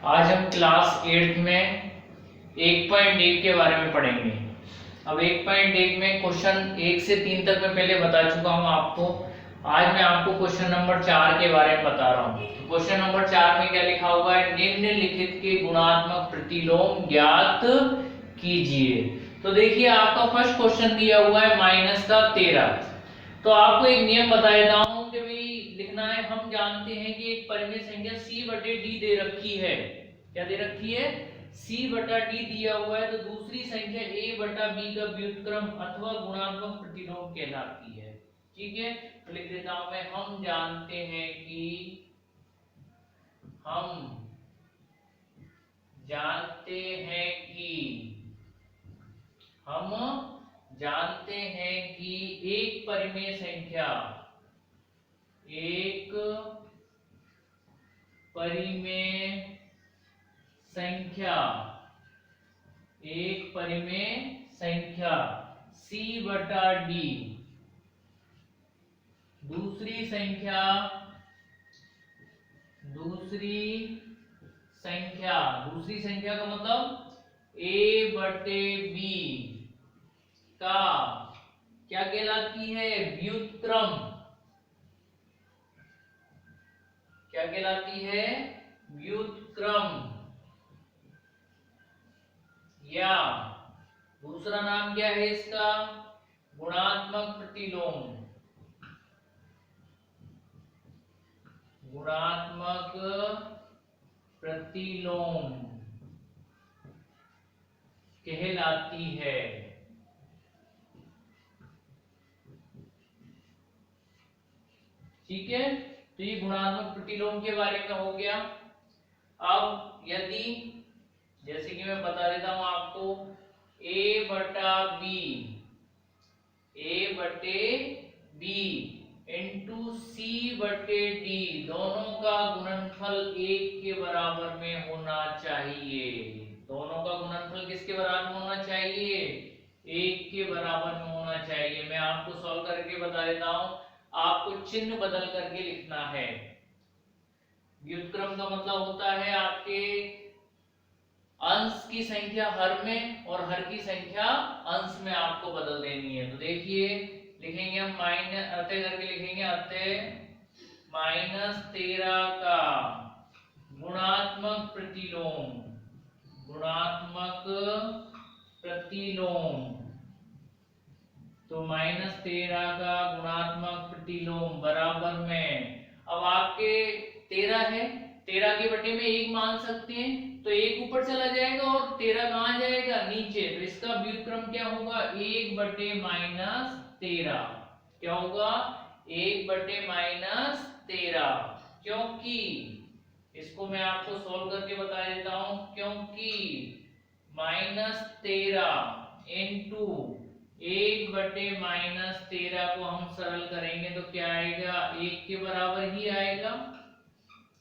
आज हम क्लास 8 में 1.1 के बारे में पढ़ेंगे। अब 1.1 में क्वेश्चन 1 से 3 तक मैं पहले बता चुका हूं आपको। आज मैं आपको क्वेश्चन नंबर 4 के बारे में बता रहा हूं। तो क्वेश्चन नंबर 4 में क्या लिखा हुआ है, निम्नलिखित के गुणात्मक प्रतिलोम ज्ञात कीजिए। तो देखिए आपका फर्स्ट क्वेश्चन दिया हुआ है माइनस का 13। तो आपको एक नियम बता देता हूं कि भाई लिखना है। हम जानते हैं कि एक परिमेय संख्या c बटे d दे रखी है। क्या दे रखी है? c बटा d दिया हुआ है। तो दूसरी संख्या a बटा b का व्युत्क्रम अथवा गुणात्मक प्रतिलोम कहलाती है। ठीक है, तो लिख देता हूं मैं। हम जानते हैं कि हम जानते हैं कि एक परिमेय संख्या c बटा d दूसरी संख्या का मतलब a बटे b का क्या कहलाती है? व्युत्क्रम। क्या कहलाती है? व्युत्क्रम। या दूसरा नाम क्या है इसका? गुणात्मक प्रतिलोम। गुणात्मक प्रतिलोम कहलाती है। ठीक है, तो ये गुणात्मक प्रतिलोम के बारे में हो गया। अब यदि जैसे कि मैं बता देता हूं आपको, a बटा b इंटू c बटे d दोनों का गुणनफल 1 के बराबर में होना चाहिए। दोनों का गुणनफल किसके बराबर में होना चाहिए? 1 के बराबर में होना चाहिए। मैं आपको सॉल्व करके बता देता हूं। आपको चिन्ह बदल करके लिखना है। व्युत्क्रम का मतलब होता है आपके अंश की संख्या हर में और हर की संख्या अंश में आपको बदल देनी है। तो देखिए लिखेंगे हम माइनस अतः करके लिखेंगे, अतः -13 का गुणात्मक प्रतिलोम। तो -13 का गुणात्मक प्रतिलोम बराबर में, अब आपके 13 है, 13 के बटे में 1 मान सकते हैं, तो 1 ऊपर चला जाएगा और 13 कहां जाएगा? नीचे। तो इसका व्युत्क्रम क्या होगा? 1 बटे -13। क्या होगा? 1 बटे -13। क्योंकि इसको मैं आपको सोल्व करके बता देता हूं, क्योंकि -13 इंटू 1 बटे -13 को हम सरल करेंगे तो क्या आएगा? 1 के बराबर ही आएगा।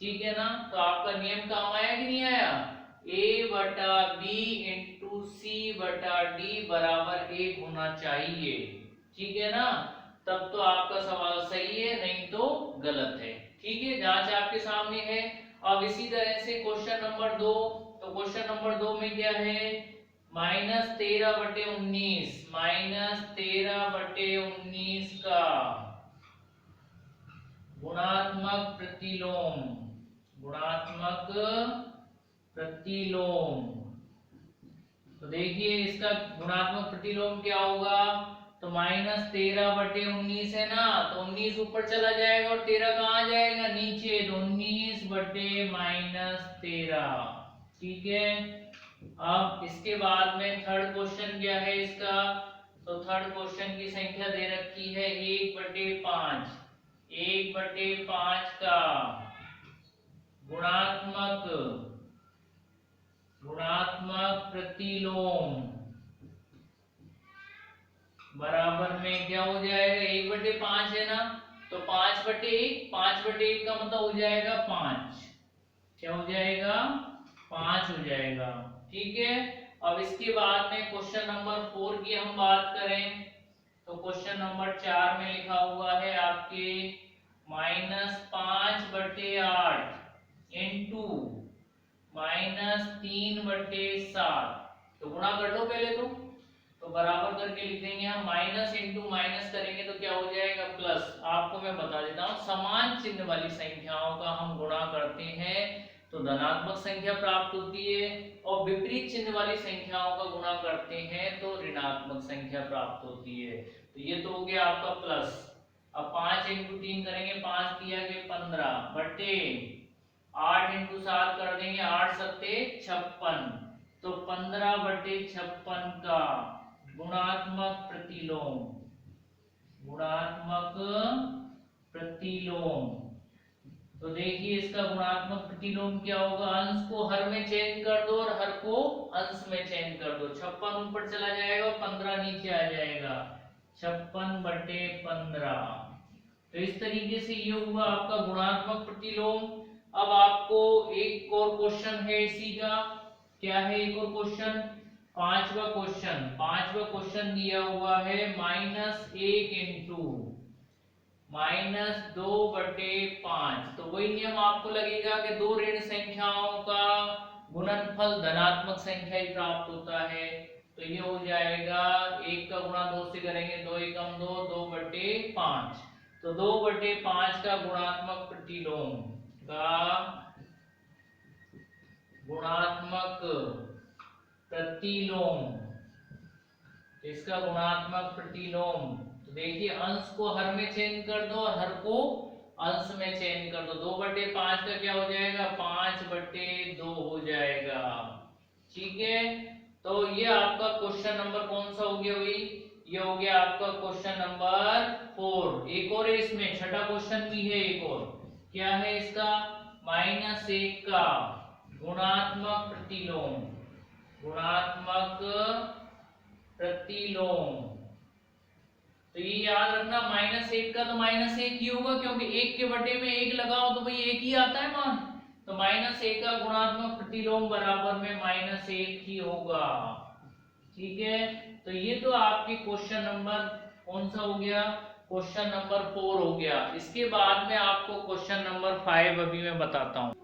ठीक है ना? तो आपका नियम काम आया कि नहीं आया? a बटा b इंटू c बटा d बराबर 1 होना चाहिए। ठीक है ना? तब तो आपका सवाल सही है, नहीं तो गलत है। ठीक है, जांच आपके सामने है। अब इसी तरह से क्वेश्चन नंबर 2। तो क्वेश्चन नंबर 2 में क्या है? -13 बटे 19 का गुणात्मक प्रतिलोम। तो देखिए इसका गुणात्मक प्रतिलोम क्या होगा? तो -13 बटे 19 है ना, तो 19 ऊपर चला जाएगा और 13 कहां जाएगा? नीचे। तो 19 बटे -13। ठीक है, अब इसके बाद में थर्ड क्वेश्चन क्या है इसका? तो थर्ड क्वेश्चन की संख्या दे रखी है 1/5। 1/5 का गुणात्मक प्रतिलोम बराबर में क्या हो जाएगा? 1/5 है ना, तो 5/1। 5/1 का मतलब हो जाएगा 5। क्या हो जाएगा? 5 हो जाएगा। ठीक है, अब इसके बाद में क्वेश्चन नंबर 4 की हम बात करें तो क्वेश्चन नंबर 4 में लिखा हुआ है आपके -5/8 इंटू -3/7। तो गुणा कर लो पहले तो बराबर करके लिख देंगे हम। माइनस इंटू माइनस करेंगे तो क्या हो जाएगा प्लस। आपको मैं बता देता हूँ, समान चिन्ह वाली संख्याओं का हम गुणा करते हैं तो धनात्मक संख्या प्राप्त होती है, और विपरीत चिन्ह वाली संख्याओं का गुणा करते हैं तो ऋणात्मक संख्या प्राप्त होती है। तो ये तो हो गया आपका प्लस। अब 5 इंटू 3 करेंगे, 5 दिया के 15 बटे 8 इंटू 7 कर देंगे, 8 सत्ते 56। तो 15/56 का गुणात्मक प्रतिलोम, गुणात्मक प्रतिलोम। तो देखिए इसका गुणात्मक प्रतिलोम क्या होगा, अंश को हर में चेंज कर दो और हर को अंश में चेंज कर दो। 56 ऊपर चला जाएगा और 15 नीचे आ जाएगा, 56/15। तो इस तरीके से ये हुआ आपका गुणात्मक प्रतिलोम। अब आपको एक और क्वेश्चन है इसी का, क्या है एक और क्वेश्चन, पांचवा क्वेश्चन दिया हुआ है -1 इंटू -2/5। तो वही नियम आपको लगेगा कि दो ऋण संख्याओं का गुणनफल धनात्मक संख्या ही प्राप्त होता है। तो ये हो जाएगा 1 का गुणा 2 से करेंगे, 2 एकम 2, 2/5। तो 2/5 का गुणात्मक प्रतिलोम इसका गुणात्मक प्रतिलोम। तो देखिए अंश को हर में चेंज कर दो और हर को अंश में चेंज कर दो। 2/5 का क्या हो जाएगा, 5/2 हो जाएगा। ठीक है, तो ये आपका क्वेश्चन नंबर कौन सा हो गया भाई, ये हो गया आपका क्वेश्चन नंबर 4। एक और है इसमें, छठा क्वेश्चन भी है एक और, क्या है इसका, -1 का गुणात्मक प्रतिलोम, गुणात्मक प्रतिलोम। तो ये याद रखना, -1 का तो -1 ही होगा, क्योंकि 1 के बटे में 1 लगाओ तो भाई 1 ही आता है मान। तो -1 का गुणात्मक प्रतिलोम बराबर में -1 ही होगा। ठीक है, तो ये तो आपकी क्वेश्चन नंबर कौन सा हो गया, क्वेश्चन नंबर 4 हो गया। इसके बाद में आपको क्वेश्चन नंबर 5 अभी मैं बताता हूँ।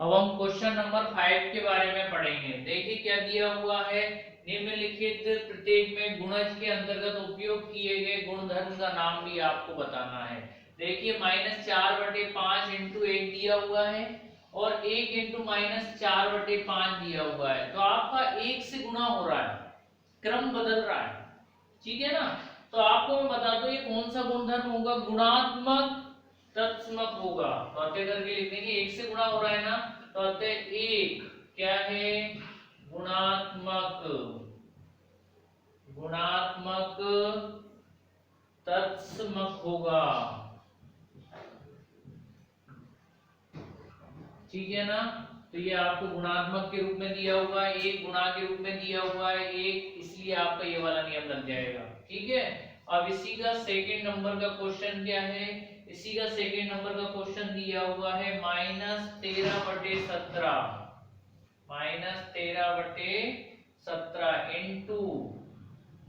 अब हम क्वेश्चन नंबर 5 के बारे में पढ़ेंगे। देखिए क्या दिया हुआ है, निम्नलिखित प्रत्येक में गुणज के अंतर्गत उपयोग किए गए गुणधर्म का नाम भी आपको बताना है। देखिए -4/5 इंटू 1 दिया हुआ है और 1 इंटू -4/5 दिया हुआ है। तो आपका 1 से गुणा हो रहा है, क्रम बदल रहा है, ठीक है ना। तो आपको मैं बता दूं ये कौन सा गुणधर्म होगा, गुणात्मक तत्समक होगा। तो अतः करके लिख देंगे, 1 से गुणा हो रहा है ना, तो अतः 1 क्या है, गुणात्मक, गुणात्मक तत्समक होगा। ठीक है ना, तो ये आपको गुणात्मक के रूप में दिया हुआ है, 1 गुणा के रूप में दिया हुआ है 1, इसलिए आपका ये वाला नियम लग जाएगा। ठीक है, अब इसी का सेकंड नंबर का क्वेश्चन क्या है, इसी का सेकंड नंबर का क्वेश्चन दिया हुआ है -13/17, -13/17 इंटू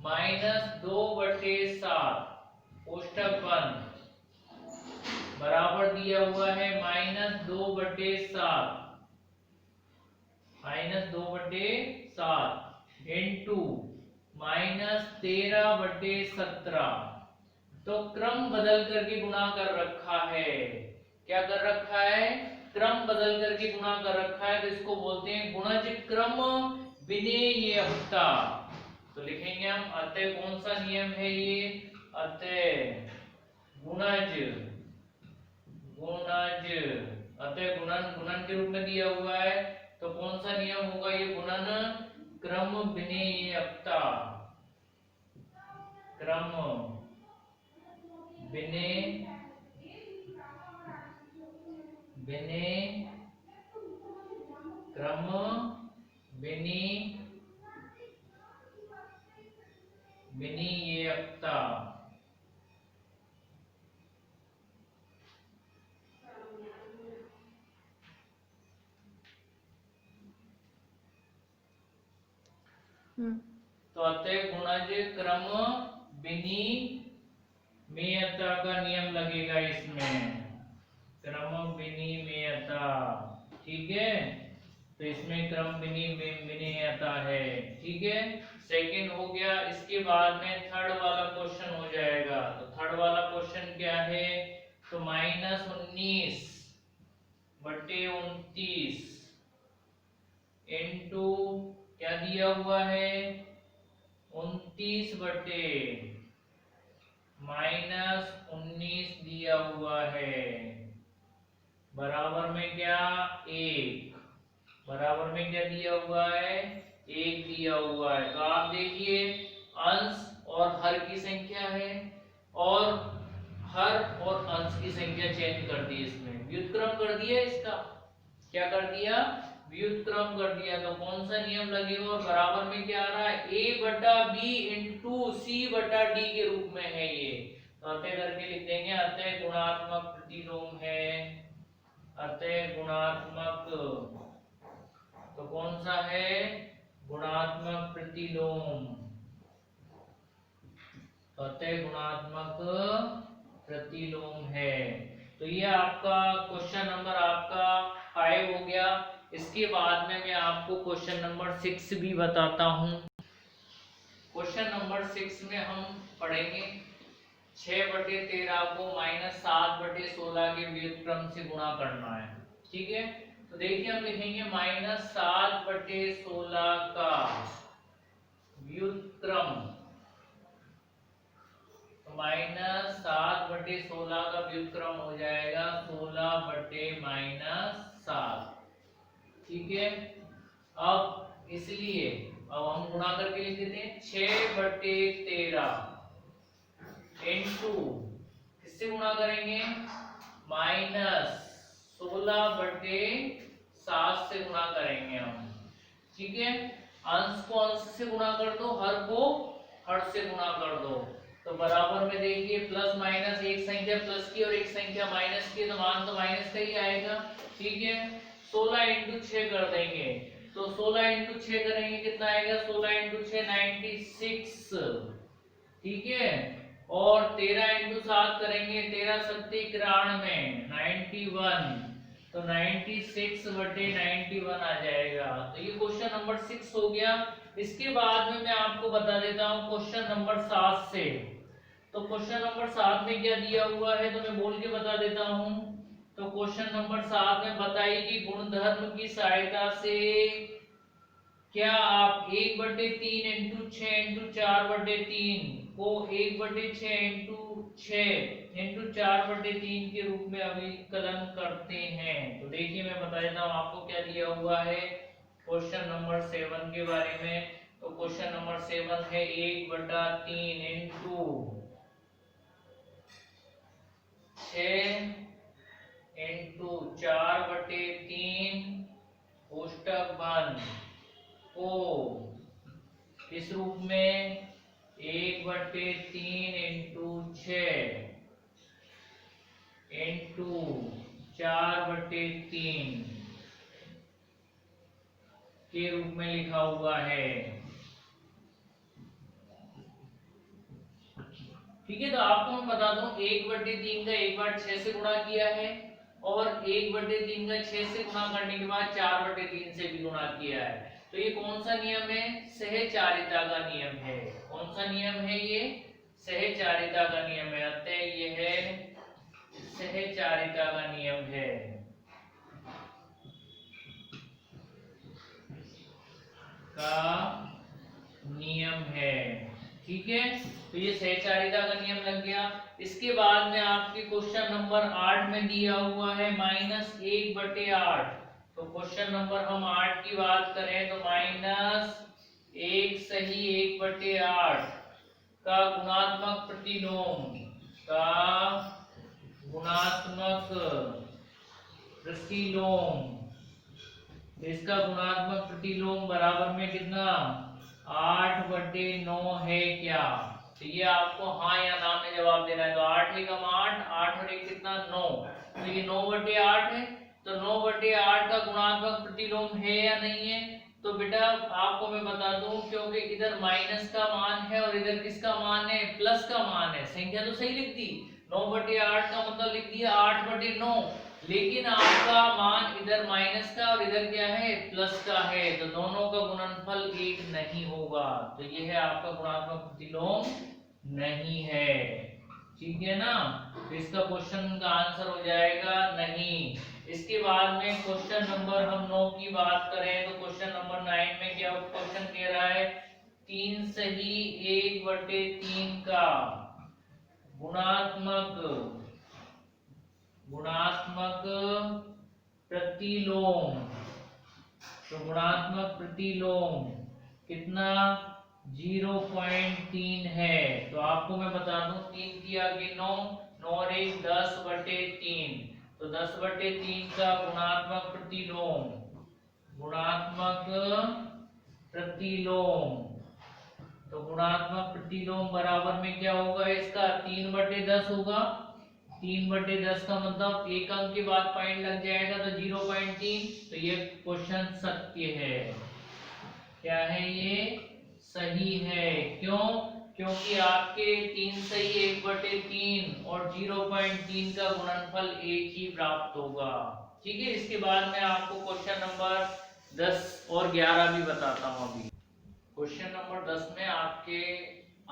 -2/7 कोष्टक बंद बराबर दिया हुआ है -2/7 इंटू -13/17। तो क्रम बदल करके गुणा कर रखा है, क्या कर रखा है, क्रम बदल करके गुणा कर रखा है। तो इसको बोलते हैं गुणज क्रम विनेयता। तो लिखेंगे हम, अतः कौन सा नियम है ये, अतः गुणज, अतः गुणन के रूप में दिया हुआ है, तो कौन सा नियम होगा ये, गुणन क्रम विनेयता, क्रम क्रम विनियता। तो अतः गुणज क्रम विनिमेयता का नियम लगेगा इसमें, क्रम विनिमेयता। ठीक है, तो तो इसमें क्रम विनि आता है। ठीक है, सेकंड हो गया। इसके बाद में थर्ड वाला क्वेश्चन हो जाएगा। तो थर्ड वाला क्वेश्चन क्या है, तो -19 बटे 29 इंटू क्या दिया हुआ है 29 बटे -19 दिया हुआ है, बराबर में क्या 1, बराबर में क्या दिया हुआ है 1 दिया हुआ है। तो आप देखिए अंश और हर की संख्या है और हर और अंश की संख्या चेंज कर दी, इसमें व्युत्क्रम कर दिया, इसका क्या कर दिया व्युत्क्रम कर दिया। तो कौन सा नियम लगेगा और बराबर में क्या आ रहा है a बटा b इंटू c बटा d के रूप में है ये। तो अतः करके लिख देंगे अतः गुणात्मक प्रतिलोम है, अतः गुणात्मक, तो कौन सा है गुणात्मक प्रतिलोम, अतः गुणात्मक प्रतिलोम है। तो ये आपका क्वेश्चन नंबर आपका 5 हो गया। इसके बाद में मैं आपको क्वेश्चन नंबर 6 भी बताता हूं। क्वेश्चन नंबर 6 में हम पढ़ेंगे 6/13 को -7/16 के व्युत्क्रम से गुणा करना है। ठीक है, तो देखिए हम लिखेंगे -7/16 का व्युत्क्रम, तो -7/16 का व्युत्क्रम हो जाएगा 16/-7। ठीक है, अब इसलिए अब हम गुणा करके लिख देते हैं 6/13 इंटू किससे गुणा करेंगे -16/7 से गुणा करेंगे हम। ठीक है, अंश को अंश से गुणा कर दो, हर को हर से गुणा कर दो, तो बराबर में देखिए प्लस माइनस, एक संख्या प्लस की और एक संख्या माइनस की, तो मान तो माइनस का ही आएगा। ठीक है, 16 इंटू 6 कर देंगे, तो 16 इंटू 6 करेंगे कितना आएगा 16 इंटू 6 96। ठीक है, और 13 इंटू 7 करेंगे 13 7 91, तो 96/91 आ जाएगा। तो ये क्वेश्चन नंबर 6 हो गया। इसके बाद में मैं आपको बता देता हूँ क्वेश्चन नंबर 7 से। तो क्वेश्चन नंबर 7 में क्या दिया हुआ है तो मैं बोल के बता देता हूँ। तो क्वेश्चन नंबर 7 में बताइए कि गुणधर्म की सहायता से क्या आप 1/3 इंटू 6 इंटू 4/3 को 1/6 इंटू 6 इंटू 4/3 के रूप में अभिकलन करते हैं। तो देखिए मैं बता देता हूँ आपको क्या दिया हुआ है क्वेश्चन नंबर 7 के बारे में। तो क्वेश्चन नंबर 7 है 1/3 इंटू 6 इंटू 4/3 कोष्टक बंद को इस रूप में 1/3 इंटू 6 इंटू 4/3 के रूप में लिखा हुआ है। ठीक है, तो आपको मैं बता दूं 1/3 का एक बार 6 से गुणा किया है और 1/3 का 6 से गुणा करने के बाद 4/3 से भी गुणा किया है। तो ये कौन सा नियम है सहचारिता का नियम है। कौन सा नियम है ये सहचारिता का नियम है, अतः यह सहचारिता का नियम है। का नियम है। ठीक है, तो ये सहचारिता का नियम लग गया। इसके बाद में आपके क्वेश्चन नंबर 8 में दिया हुआ है -1/8। तो क्वेश्चन नंबर हम 8 की बात करें तो -1 सही 1/8 का गुणात्मक प्रतिलोम, का गुणात्मक प्रतिलोम, इसका गुणात्मक प्रतिलोम बराबर में कितना 8/9 है क्या। तो ये आपको हाँ या ना में जवाब देना है। तो 8 एकम 8, 8 और 1 कितना 9, तो ये 9/8 है। तो 9/8 का गुणात्मक प्रतिलोम है या नहीं है। तो बेटा आपको मैं बता दूं क्योंकि इधर माइनस का मान है और इधर किसका मान है प्लस का मान है, संख्या तो सही लिख दी 9/8 का मतलब लिख दिया 8/9, लेकिन आपका मान इधर माइनस का और इधर इधर क्या है, प्लस का है, तो दोनों का गुणनफल 1 नहीं होगा, तो ये है आपका गुणात्मक प्रतिलोम नहीं है। ठीक है ना, तो इसका क्वेश्चन का आंसर हो जाएगा नहीं। इसके बाद में क्वेश्चन नंबर हम 9 की बात करें तो क्वेश्चन नंबर 9 में क्या क्वेश्चन कह रहा है, 3 सही 1/3 का गुणात्मक प्रतिलोम। तो गुणात्मक प्रतिलोम कितना, 0.3 है। तो आपको मैं बता दूं, 3 की आगे 9, 9 और 1 10/3, तो 10/3 का गुणात्मक प्रतिलोम। तो गुणात्मक प्रतिलोम बराबर में क्या होगा इसका, 3/10 होगा। 3/10 का मतलब एक अंक के बाद पॉइंट लग जाएगा, तो 0.3, तो ये क्वेश्चन सत्य है। क्या है ये, सही है। क्यों, क्योंकि आपके 3 सही 1/3 और 0.3 का गुणनफल 1 ही प्राप्त होगा। ठीक है, इसके बाद मैं आपको क्वेश्चन नंबर 10 और 11 भी बताता हूं। अभी क्वेश्चन नंबर 10 में आपके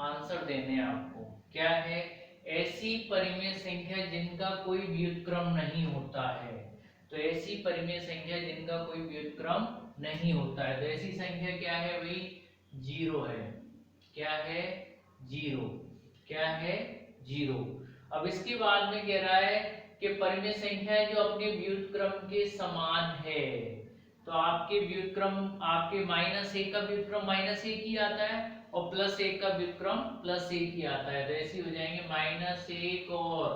आंसर देने हैं आपको। क्या है, ऐसी परिमेय संख्या जिनका कोई व्युत्क्रम नहीं होता है। तो ऐसी परिमेय संख्या जिनका कोई व्युत्क्रम नहीं होता है, तो ऐसी संख्या क्या है भाई, 0 है। क्या है, 0। क्या है, 0। अब इसके बाद में कह रहा है कि परिमेय संख्या है जो अपने व्युत्क्रम के समान है। तो आपके व्युत्क्रम, आपके -1 का व्युत्क्रम -1 ही आता है और +1 का व्युत्क्रम +1 ही आता है, तो ऐसे हो जाएंगे -1 और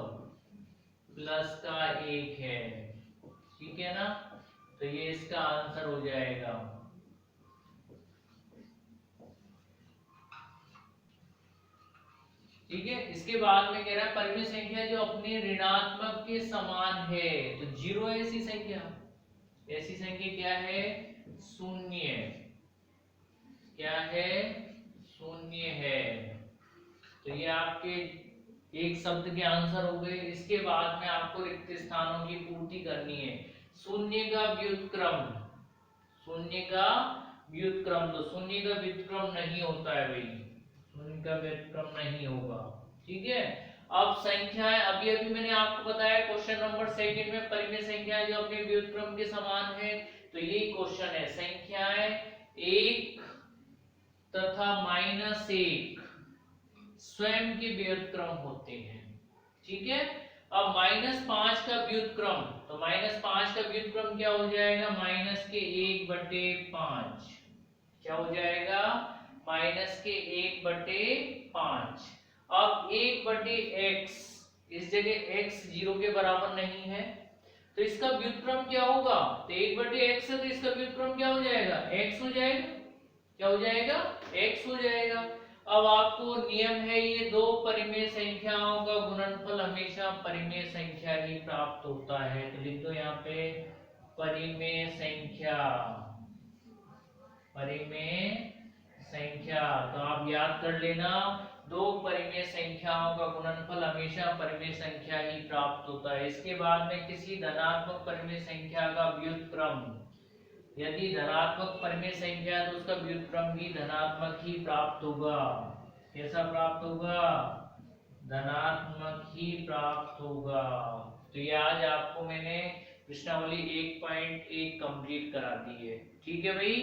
+1 है। ठीक है ना, तो ये इसका आंसर हो जाएगा। ठीक है, इसके बाद में कह रहा है परिमेय संख्या जो अपने ऋणात्मक के समान है। तो 0 ऐसी संख्या, ऐसी संख्या क्या है, 0। क्या है, 0 है। तो ये आपके एक शब्द के आंसर हो गए। इसके बाद में आपको रिक्त स्थानों की पूर्ति करनी है। 0 का व्युत्क्रम, 0 का व्युत्क्रम, तो 0 का व्युत्क्रम नहीं होता है भाई, 0 का व्युत्क्रम नहीं होगा। ठीक है, अब संख्या अभी अभी मैंने आपको बताया क्वेश्चन नंबर 2 में परिमेय संख्या जो अपने व्युत्क्रम के समान है, तो यही क्वेश्चन है। संख्याएं 1 तथा -1 स्वयं के व्युत्क्रम होते हैं। ठीक है, अब -5 का व्युत्क्रम, तो -5 का व्युत्क्रम क्या हो जाएगा, -1/5। क्या हो जाएगा, -1/5। अब 1/x, इस जगह x 0 के बराबर नहीं है, तो इसका व्युत्क्रम क्या होगा, तो 1/x है, तो इसका व्युत्क्रम क्या हो जाएगा, x हो जाएगा। क्या हो जाएगा, x हो जाएगा। अब आपको नियम है, ये दो परिमेय संख्याओं का गुणनफल हमेशा परिमेय संख्या ही प्राप्त होता है। तो लिख दो यहाँ पे परिमेय संख्या, परिमेय संख्या। तो आप याद कर लेना, दो परिमेय संख्याओं का गुणनफल हमेशा परिमेय संख्या ही प्राप्त होता है। इसके बाद में किसी धनात्मक परिमेय संख्या का व्युत्क्रम, यदि धनात्मक परिमेय संख्या है तो उसका व्युत्क्रम भी धनात्मक ही प्राप्त होगा। कैसा प्राप्त होगा, धनात्मक ही प्राप्त होगा। तो ये आज आपको मैंने प्रश्नावली 1.1 कंप्लीट करा दी है। ठीक है भाई।